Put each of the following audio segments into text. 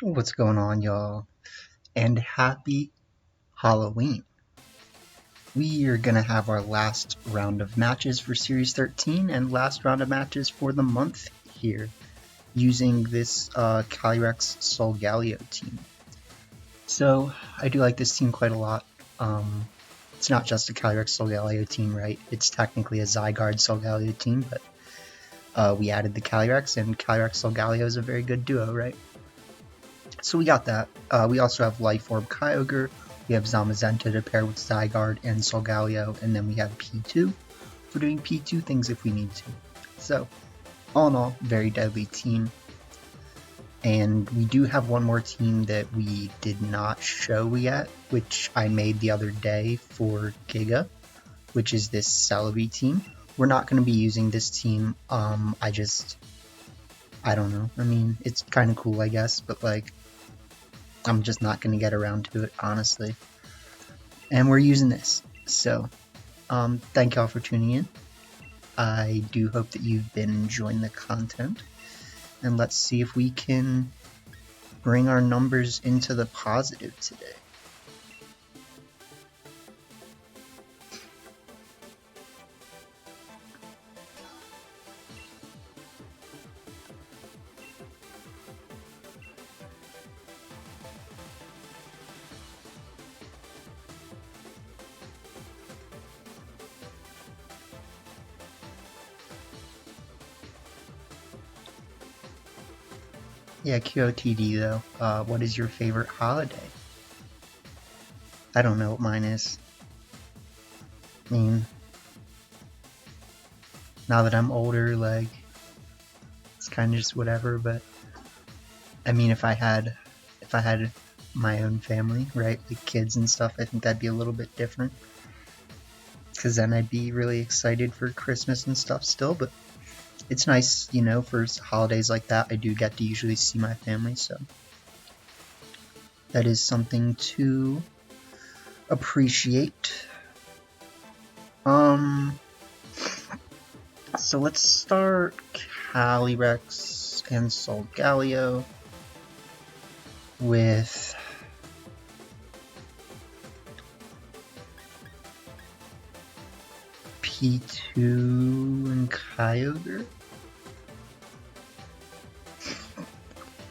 What's going on, y'all? And happy Halloween. We are going to have our last round of matches for Series 13 and last round of matches for the month here using this Calyrex Solgaleo team. So, I do like this team quite a lot. It's not just a Calyrex Solgaleo team, right? It's technically a Zygarde Solgaleo team, but we added the Calyrex, and Calyrex Solgaleo is a very good duo, right? So we got that. We also have Life Orb Kyogre, we have Zamazenta to pair with Zygarde and Solgaleo, and then we have P2 for doing P2 things if we need to. So, all in all, very deadly team. And we do have one more team that we did not show yet, which I made the other day for Giga, which is this Celebi team. We're not going to be using this team, I don't know. I mean, it's kind of cool, I guess, but like, I'm just not going to get around to it, honestly. And we're using this. So, thank y'all for tuning in. I do hope that you've been enjoying the content. And let's see if we can bring our numbers into the positive today. Yeah, QOTD though, what is your favorite holiday? I don't know what mine is. I mean, now that I'm older, like, it's kind of just whatever, but, I mean, if I had my own family, right, like kids and stuff, I think that'd be a little bit different. Because then I'd be really excited for Christmas and stuff still, but it's nice, you know, for holidays like that, I do get to usually see my family, so that is something to appreciate. So let's start Calyrex and Solgaleo with P2 and Kyogre.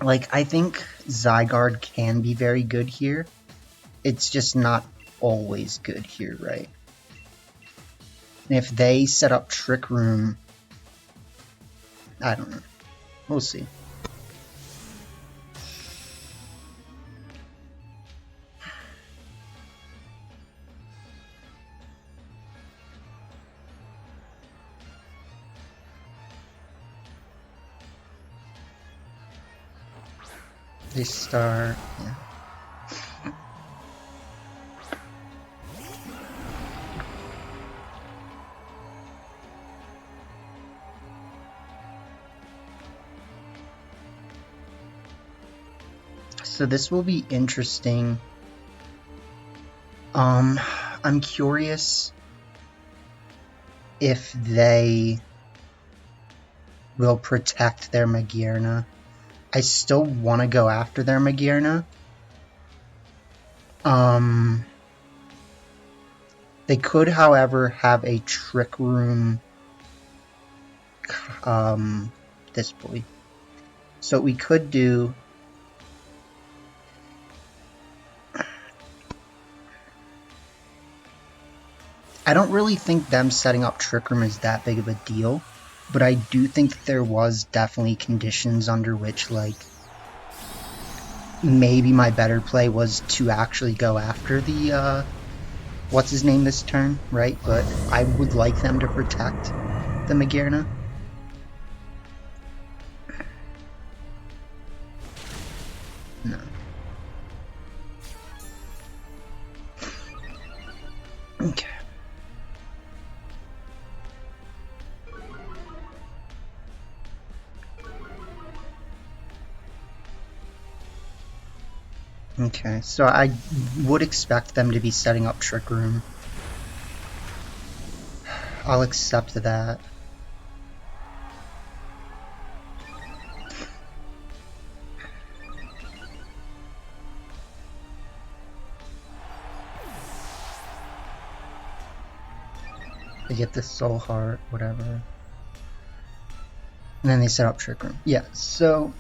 Like, I think Zygarde can be very good here. It's just not always good here, right? And if they set up Trick Room, I don't know. We'll see. They start, yeah. So this will be interesting. I'm curious if they will protect their Magearna. I still want to go after their Magearna. They could, however, have a Trick Room this boy. So what we could do, I don't really think them setting up Trick Room is that big of a deal, but I do think that there was definitely conditions under which, like, maybe my better play was to actually go after the, what's his name this turn, right? But I would like them to protect the Magearna. No. Okay. Okay, so I would expect them to be setting up Trick Room. I'll accept that. They get this Soul Heart, whatever. And then they set up Trick Room. Yeah, so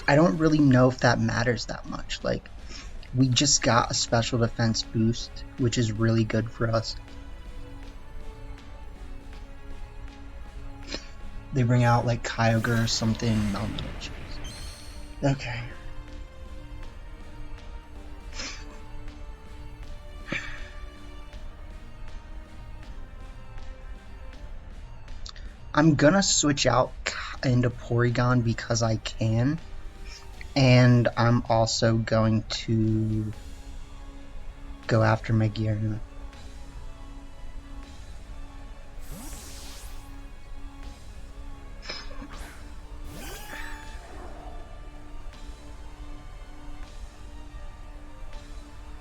I don't really know if that matters that much. Like, we just got a special defense boost, which is really good for us. They bring out like Kyogre or something. Okay. I'm gonna switch out into Porygon because I can. And I'm also going to go after Magearna.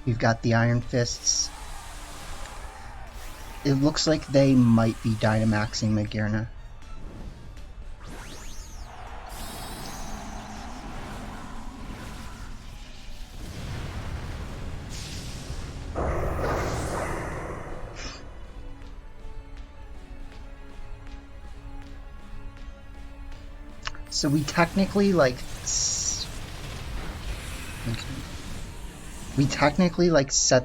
We've got the Iron Fists. It looks like they might be Dynamaxing Magearna. So we technically like set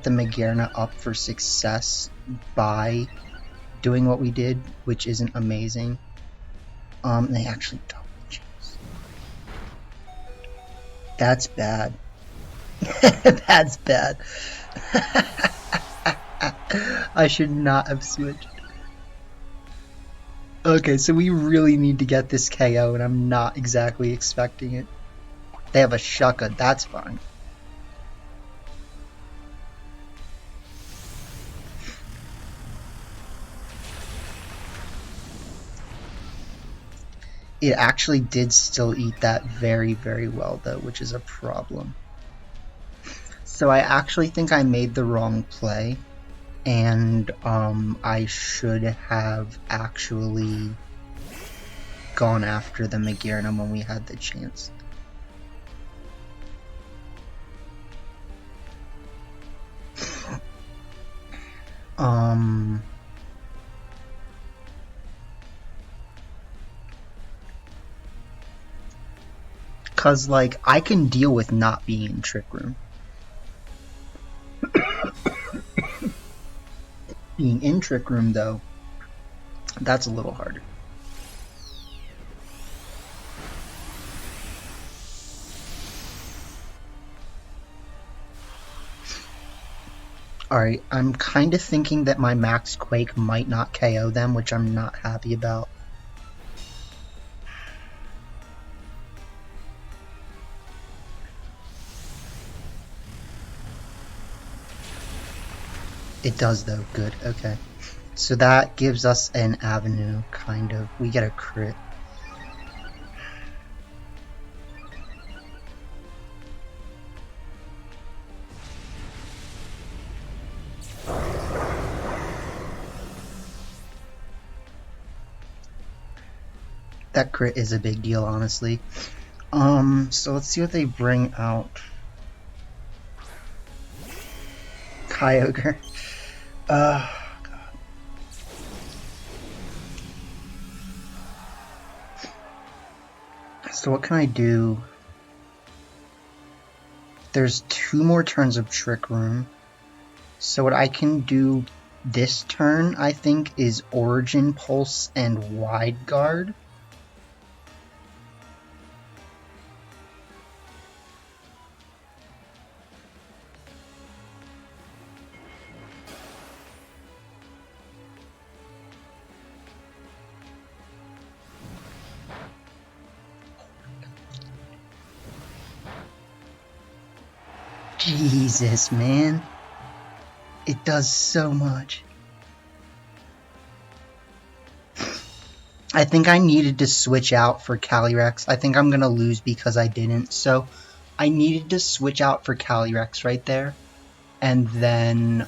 the Magearna up for success by doing what we did, which isn't amazing. They actually double chase. That's bad. That's bad. I should not have switched. Okay, so we really need to get this KO, and I'm not exactly expecting it. They have a Shucka, that's fine. It actually did still eat that very, very well, though, which is a problem. So I actually think I made the wrong play, and I should have actually gone after the Magearna when we had the chance. Cause like I can deal with not being in Trick Room. Being in Trick Room though, that's a little harder. Alright, I'm kind of thinking that my Max Quake might not KO them, which I'm not happy about. It does though, good, okay. So that gives us an avenue, kind of. We get a crit. That crit is a big deal, honestly. So let's see what they bring out. Kyogre. God. So what can I do? There's 2 more turns of Trick Room. So what I can do this turn, I think, is Origin Pulse and Wide Guard. Jesus, man. It does so much. I think I needed to switch out for Calyrex. I think I'm going to lose because I didn't. So I needed to switch out for Calyrex right there. And then,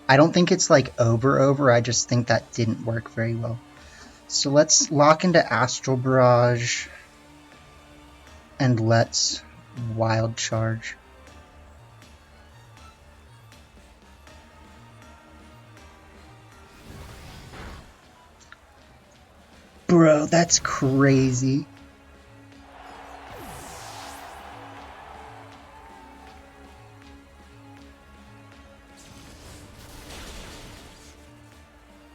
I don't think it's like over. I just think that didn't work very well. So let's lock into Astral Barrage. And let's Wild Charge. Bro, that's crazy.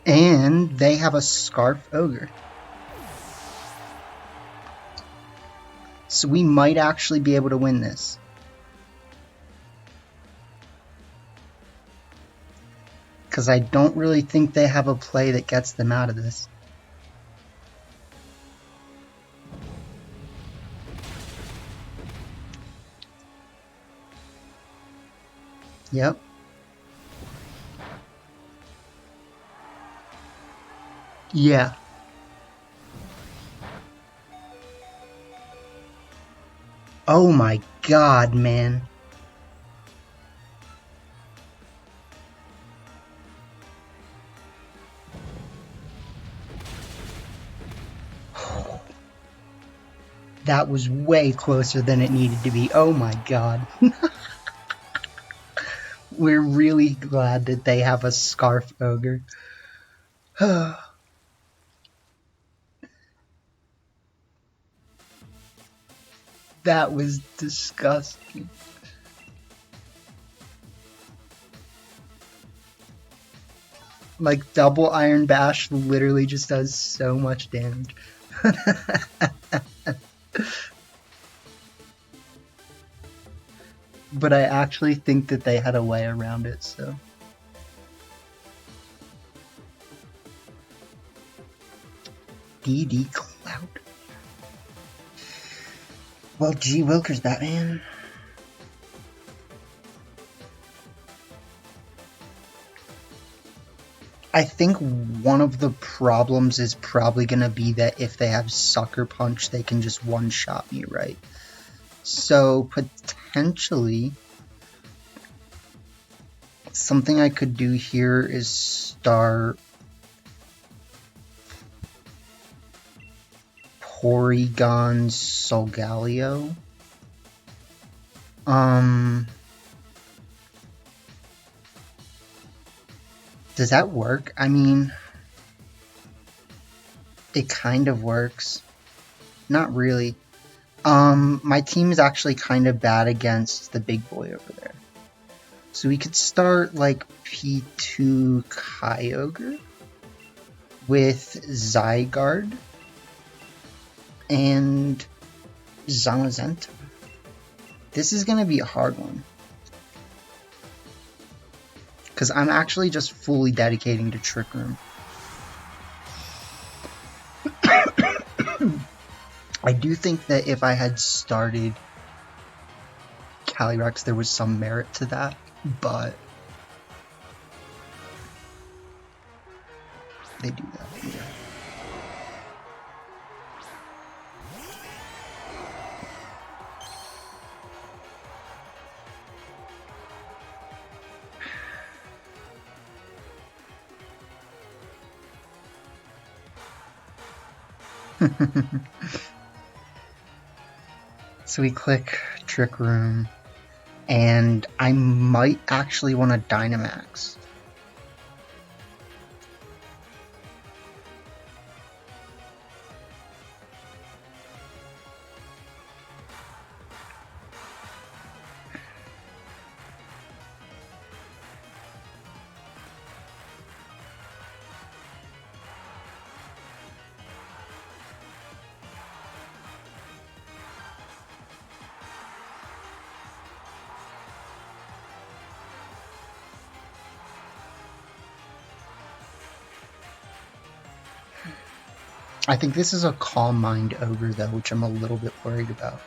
And they have a Scarf Ogre. So we might actually be able to win this. Because I don't really think they have a play that gets them out of this. Yep. Yeah. Oh my god, man. That was way closer than it needed to be. Oh my god. We're really glad that they have a Scarf Ogre. That was disgusting. Like, double Iron Bash literally just does so much damage. But I actually think that they had a way around it, so. DD Cloud. Well, gee wilkers, Batman. I think one of the problems is probably going to be that if they have Sucker Punch, they can just one-shot me, right? So, potentially, something I could do here is start Porygon2. Does that work? I mean, it kind of works. Not really. My team is actually kind of bad against the big boy over there. So we could start, like, P2 Kyogre with Zygarde and Zamazenta. This is going to be a hard one. Because I'm actually just fully dedicating to Trick Room. I do think that if I had started Calyrex, there was some merit to that, but they do that here. So we click Trick Room, and I might actually want to Dynamax. I think this is a Calm Mind Ogre, though, which I'm a little bit worried about.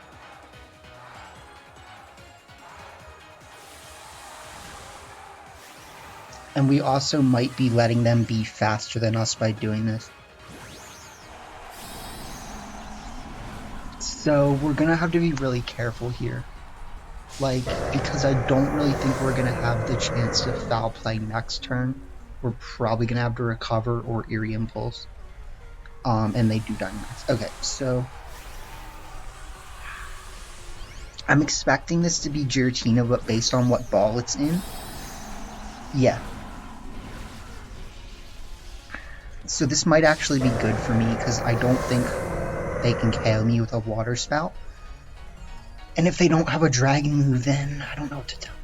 And we also might be letting them be faster than us by doing this. So we're going to have to be really careful here. Like, because I don't really think we're going to have the chance to foul play next turn. We're probably going to have to recover or Eerie Impulse. And they do Dynamax. Okay, so I'm expecting this to be Giratina, but based on what ball it's in, yeah. So this might actually be good for me, because I don't think they can KO me with a Water Spout. And if they don't have a Dragon move, then I don't know what to tell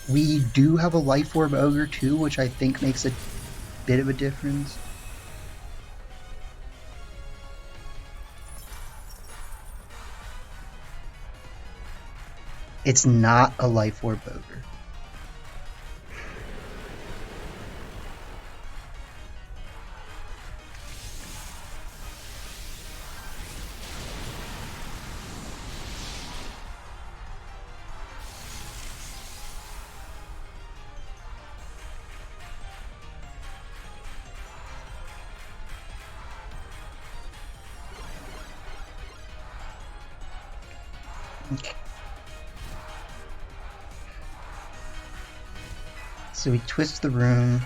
them. We do have a Life Orb Ogre too, which I think makes a bit of a difference. It's not a Life Orb Ogre. Okay. So we twist the rune.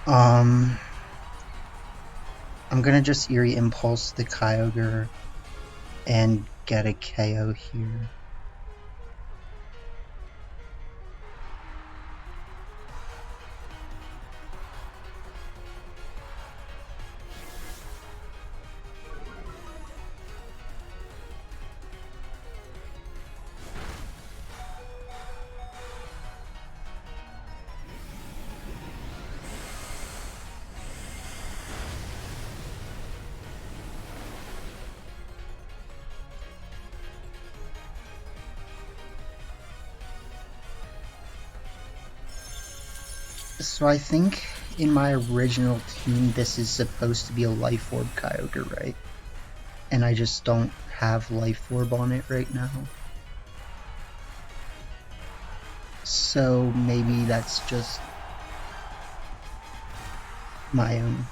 I'm gonna just Eerie Impulse the Kyogre and get a KO here. So I think in my original team this is supposed to be a Life Orb Kyogre, right? And I just don't have Life Orb on it right now. So maybe that's just my own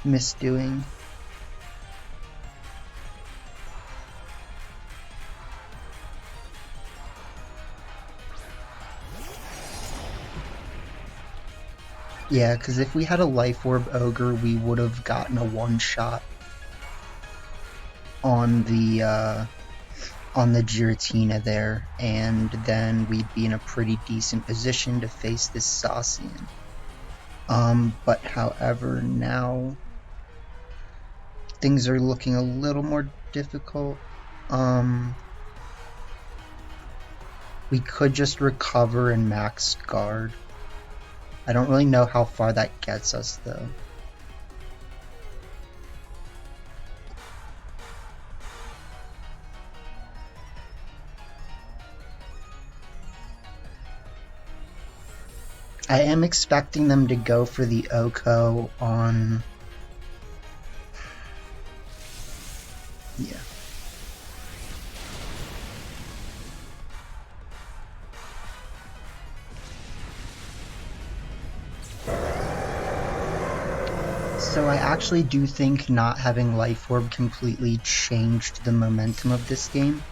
misdoing. Yeah, because if we had a Life Orb Ogre, we would have gotten a one-shot on the Giratina there, and then we'd be in a pretty decent position to face this Zacian. But however, now things are looking a little more difficult. We could just recover and max guard. I don't really know how far that gets us, though. I am expecting them to go for the Oko on... yeah. So I actually do think not having Life Orb completely changed the momentum of this game.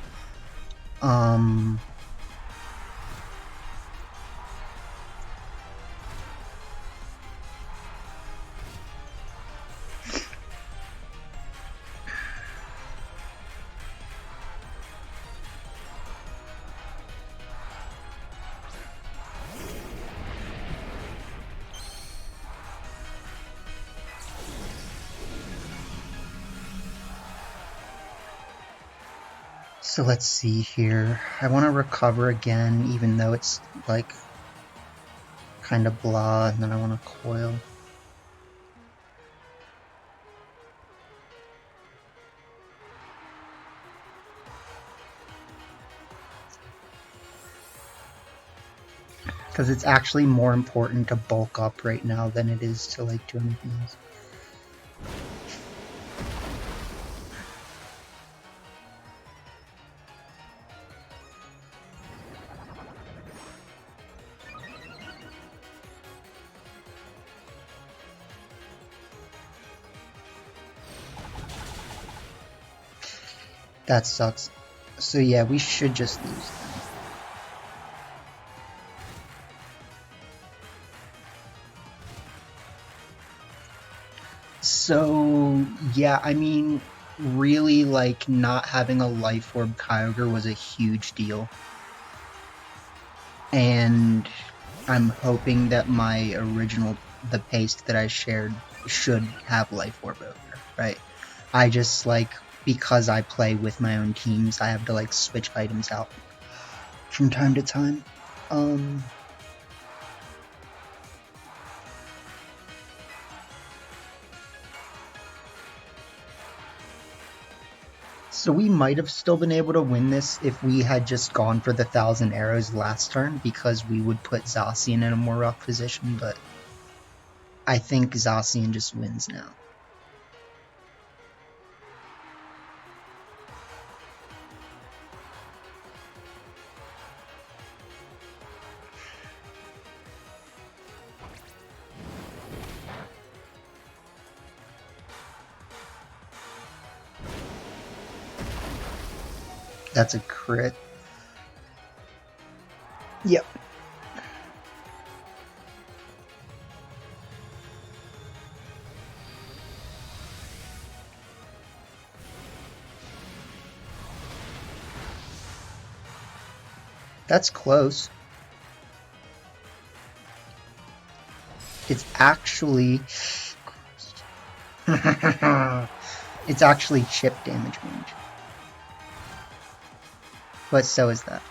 So let's see here. I want to recover again, even though it's like kind of blah, and then I want to coil. Because it's actually more important to bulk up right now than it is to like do anything else. That sucks. So yeah, we should just lose them. So, yeah, I mean, really, like, not having a Life Orb Kyogre was a huge deal. And I'm hoping that my original, the paste that I shared, should have Life Orb Ogre, right? I just, like, because I play with my own teams, I have to, like, switch items out from time to time. So we might have still been able to win this if we had just gone for the 1,000 arrows last turn, because we would put Zacian in a more rough position, but I think Zacian just wins now. That's a crit. Yep. That's close. It's actually... it's actually chip damage range. But so is that.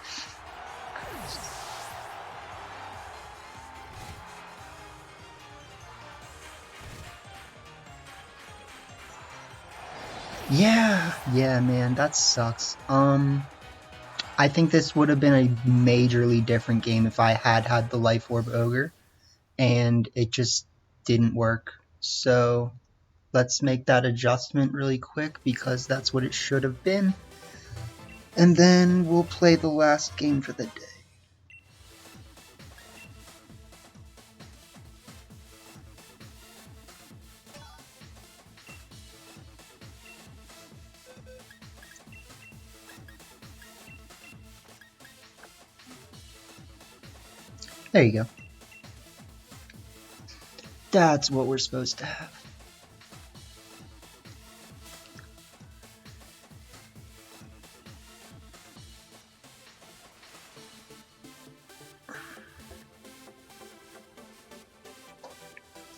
Yeah, man, that sucks. I think this would have been a majorly different game if I had had the Life Orb Ogre, and it just didn't work. So let's make that adjustment really quick, because that's what it should have been. And then we'll play the last game for the day. There you go. That's what we're supposed to have.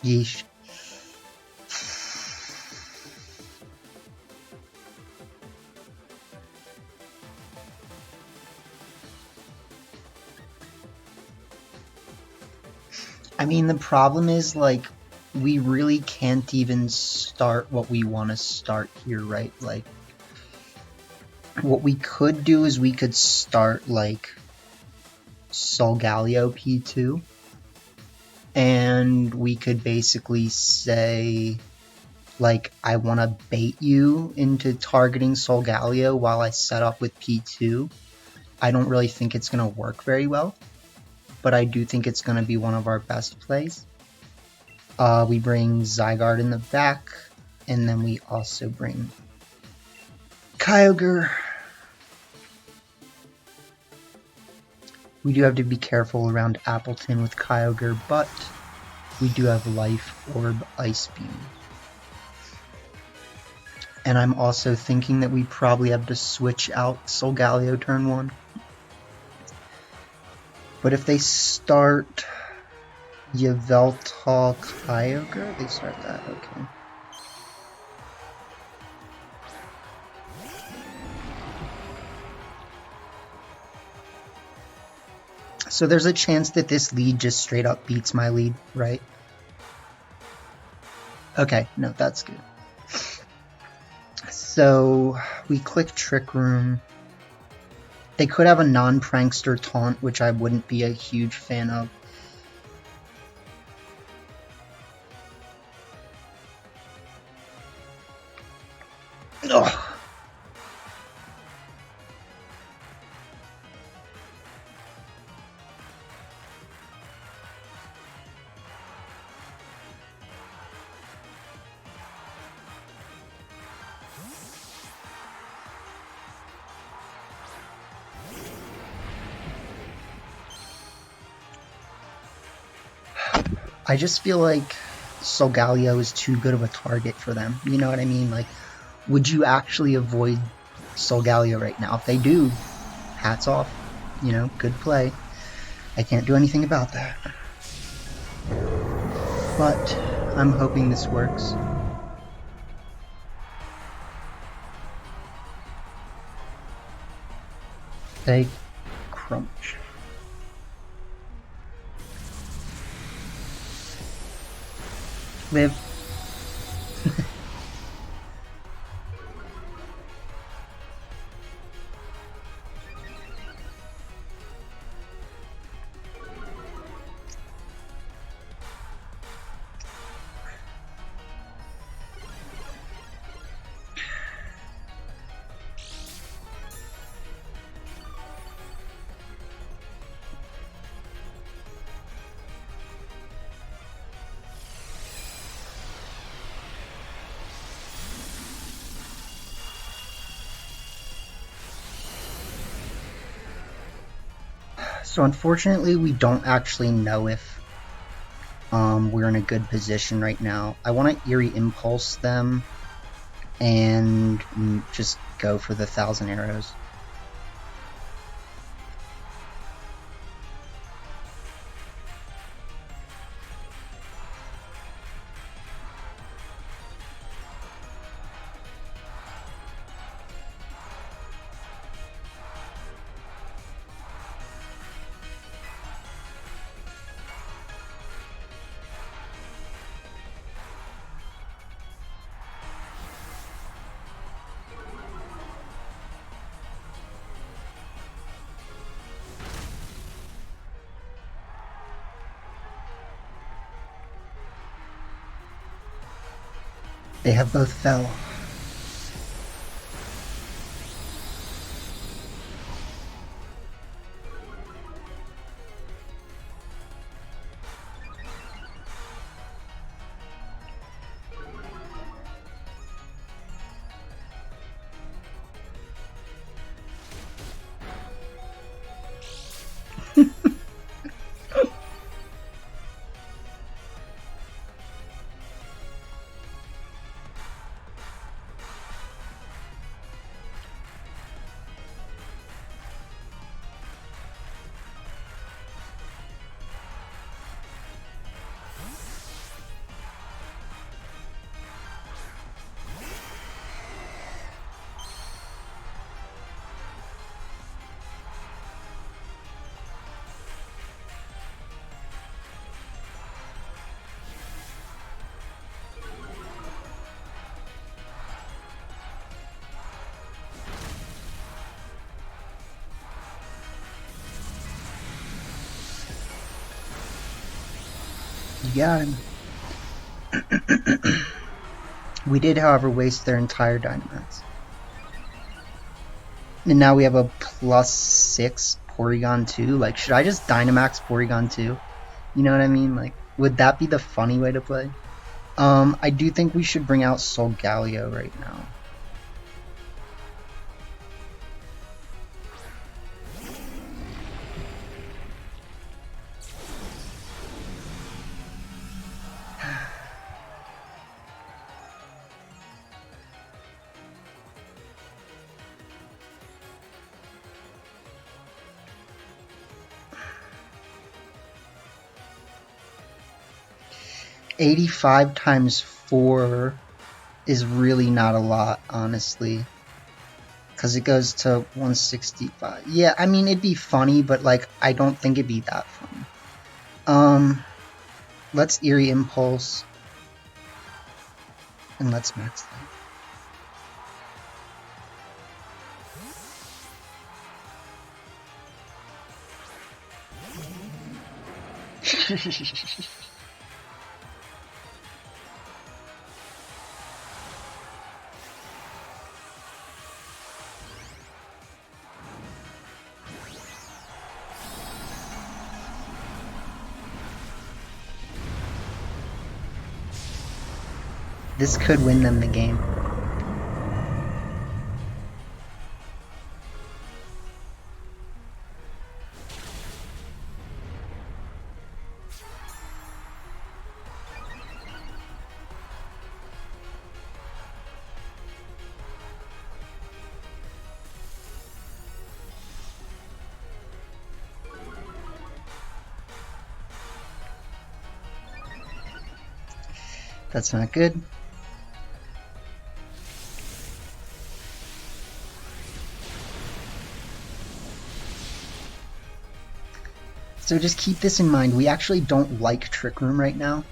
Yeesh. I mean, the problem is, like, we really can't even start what we want to start here, right? Like, what we could do is we could start, like, Solgaleo P2, and we could basically say, like, I want to bait you into targeting Solgaleo while I set up with P2. I don't really think it's going to work very well, but I do think it's going to be one of our best plays. We bring Zygarde in the back, and then we also bring Kyogre. We do have to be careful around Appleton with Kyogre, but we do have Life Orb Ice Beam. And I'm also thinking that we probably have to switch out Solgaleo turn 1. But if they start Yveltal Kyogre, they start that, okay. So there's a chance that this lead just straight up beats my lead, right? Okay, no, that's good. So we click Trick Room. They could have a non-prankster taunt, which I wouldn't be a huge fan of. Ugh. I just feel like Solgaleo is too good of a target for them. You know what I mean? Like, would you actually avoid Solgaleo right now? If they do, hats off. You know, good play. I can't do anything about that. But I'm hoping this works. They crunch. Live. So unfortunately, we don't actually know if we're in a good position right now. I want to Eerie Impulse them and just go for the 1,000 arrows. They have both fell. You got him. We did, however, waste their entire Dynamax. And now we have a +6 Porygon2. Like, should I just Dynamax Porygon2? You know what I mean? Like, would that be the funny way to play? I do think we should bring out Solgaleo right now. $85 times 4 is really not a lot, honestly. Because it goes to 165. Yeah, I mean, it'd be funny, but, like, I don't think it'd be that funny. Let's Eerie Impulse. And let's max that. This could win them the game. That's not good. So just keep this in mind. We actually don't like Trick Room right now.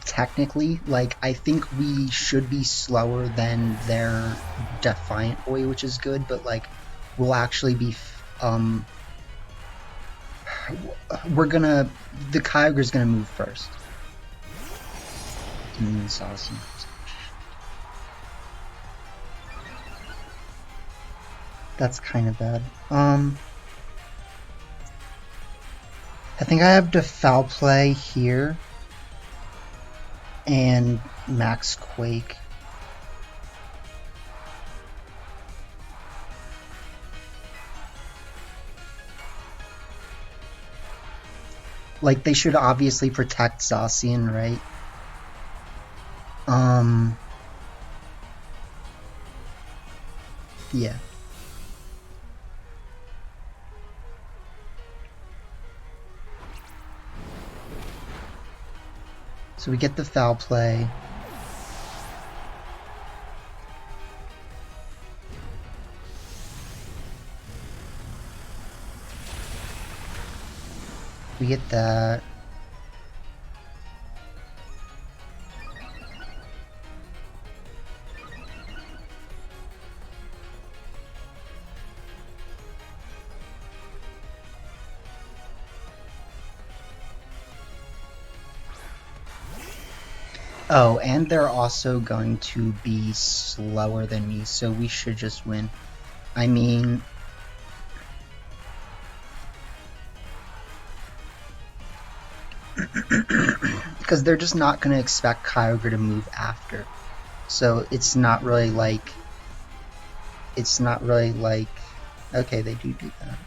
Technically, like, I think we should be slower than their Defiant Boy, which is good, but, like, we'll actually be, the Kyogre's gonna move first. Saucy. That's kind of bad. I think I have to Foul Play here and Max Quake. Like, they should obviously protect Zacian, right? Yeah. So we get the Foul Play. We get that. Oh, and they're also going to be slower than me, so we should just win. I mean, because they're just not going to expect Kyogre to move after. So it's not really like, okay, they do that.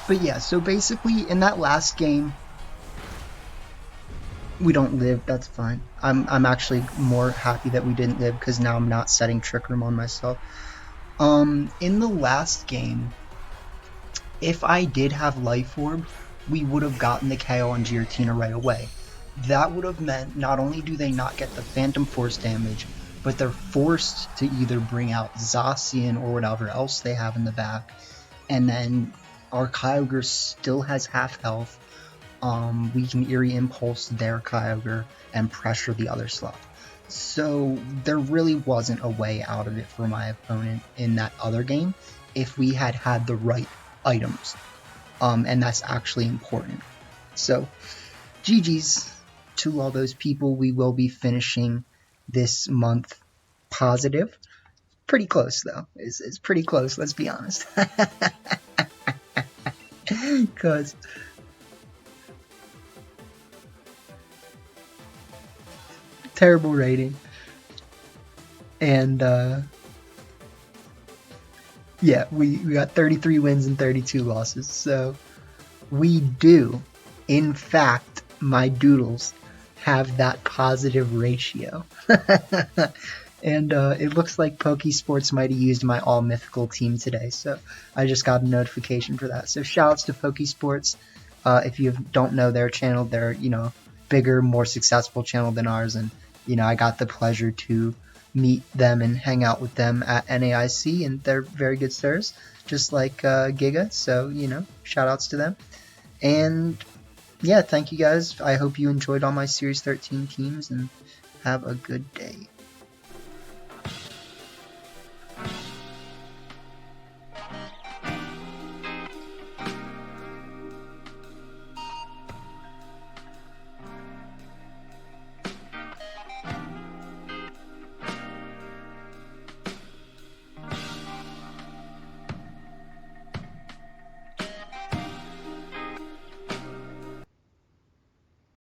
But yeah, so basically in that last game, we don't live, that's fine. I'm actually more happy that we didn't live because now I'm not setting Trick Room on myself. In the last game, if I did have Life Orb, we would have gotten the KO on Giratina right away. That would have meant not only do they not get the Phantom Force damage, but they're forced to either bring out Zacian or whatever else they have in the back, and then our Kyogre still has half health. We can Eerie Impulse their Kyogre and pressure the other slot. So there really wasn't a way out of it for my opponent in that other game if we had had the right items. And that's actually important. So GG's to all those people. We will be finishing this month positive. Pretty close though. It's pretty close, let's be honest. Because terrible rating. And yeah, we got 33 wins and 32 losses. So we do, in fact, my doodles have that positive ratio. And it looks like Pokesports might have used my all mythical team today, so I just got a notification for that. So shoutouts to Pokesports. If you don't know their channel, they're, you know, bigger, more successful channel than ours, and you know, I got the pleasure to meet them and hang out with them at NAIC, and they're very good sirs, just like Giga. So you know, shoutouts to them. And yeah, thank you guys. I hope you enjoyed all my Series 13 teams, and have a good day.